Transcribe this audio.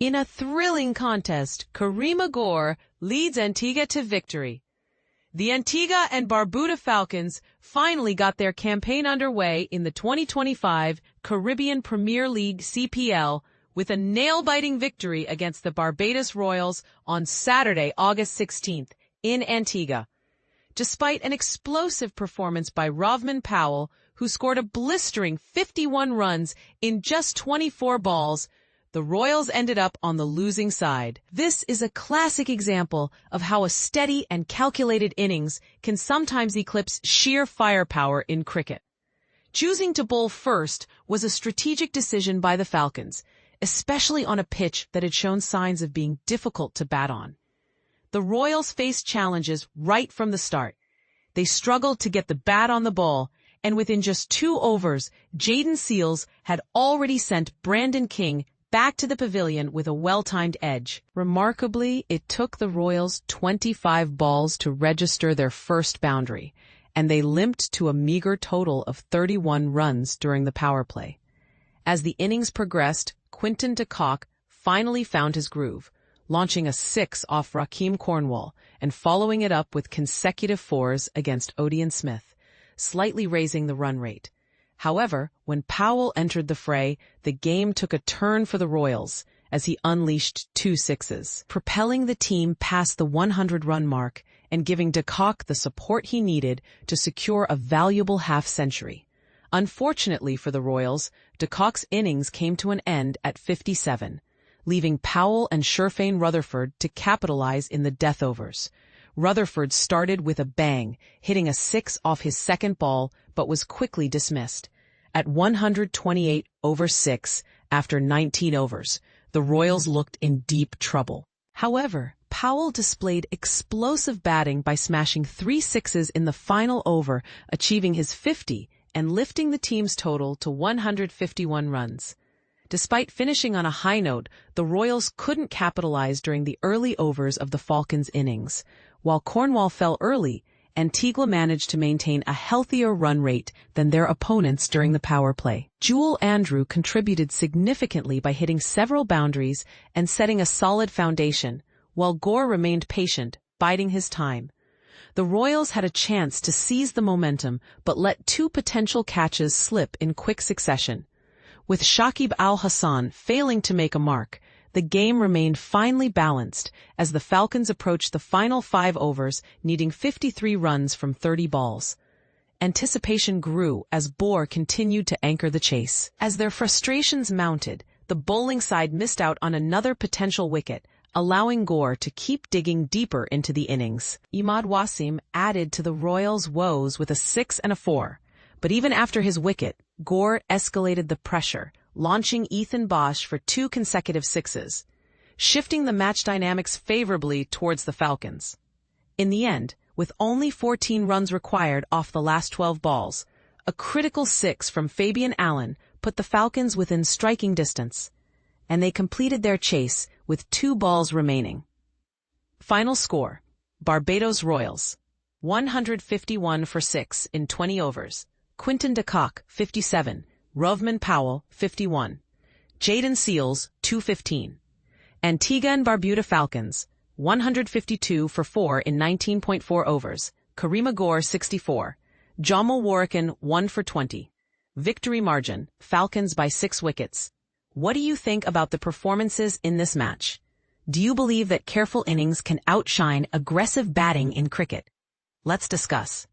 In a thrilling contest, Karima Gore leads Antigua to victory. The Antigua and Barbuda Falcons finally got their campaign underway in the 2025 Caribbean Premier League CPL with a nail-biting victory against the Barbados Royals on Saturday, August 16th, in Antigua. Despite an explosive performance by Rovman Powell, who scored a blistering 51 runs in just 24 balls, the Royals ended up on the losing side. This is a classic example of how a steady and calculated innings can sometimes eclipse sheer firepower in cricket. Choosing to bowl first was a strategic decision by the Falcons, especially on a pitch that had shown signs of being difficult to bat on. The Royals faced challenges right from the start. They struggled to get the bat on the ball, and within just 2 overs, Jayden Seales had already sent Brandon King back to the pavilion with a well-timed edge. Remarkably, it took the Royals 25 balls to register their first boundary, and they limped to a meager total of 31 runs during the power play. As the innings progressed, Quinton de Kock finally found his groove, launching a 6 off Raheem Cornwall and following it up with consecutive 4s against Odean Smith, slightly raising the run rate. However, when Powell entered the fray, the game took a turn for the Royals as he unleashed 2 6s, propelling the team past the 100-run mark and giving de Kock the support he needed to secure a valuable half-century. Unfortunately for the Royals, de Kock's innings came to an end at 57, leaving Powell and Sherfane Rutherford to capitalize in the death overs. Rutherford started with a bang, hitting a 6 off his second ball, but was quickly dismissed. At 128 over 6, after 19 overs, the Royals looked in deep trouble. However, Powell displayed explosive batting by smashing 3 6s in the final over, achieving his 50 and lifting the team's total to 151 runs. Despite finishing on a high note, the Royals couldn't capitalize during the early overs of the Falcons' innings. While Cornwall fell early, Antigua managed to maintain a healthier run rate than their opponents during the power play. Jewel Andrew contributed significantly by hitting several boundaries and setting a solid foundation, while Gore remained patient, biding his time. The Royals had a chance to seize the momentum, but let 2 potential catches slip in quick succession. With Shakib Al-Hassan failing to make a mark, the game remained finely balanced as the Falcons approached the final 5 overs, needing 53 runs from 30 balls. Anticipation grew as Bohr continued to anchor the chase. As their frustrations mounted, the bowling side missed out on another potential wicket, allowing Gore to keep digging deeper into the innings. Imad Wasim added to the Royals' woes with a 6 and a 4. But even after his wicket, Gore escalated the pressure, launching Ethan Bosch for 2 consecutive 6s, shifting the match dynamics favorably towards the Falcons. In the end, with only 14 runs required off the last 12 balls, a critical 6 from Fabian Allen put the Falcons within striking distance, and they completed their chase with 2 balls remaining. Final score: Barbados Royals, 151 for 6 in 20 overs. Quinton de Kock, 57. Rovman Powell, 51. Jayden Seales, 215. Antigua and Barbuda Falcons, 152 for 4 in 19.4 overs. Karima Gore, 64. Jamal Warrican, 1 for 20. Victory margin: Falcons by 6 wickets. What do you think about the performances in this match? Do you believe that careful innings can outshine aggressive batting in cricket? Let's discuss.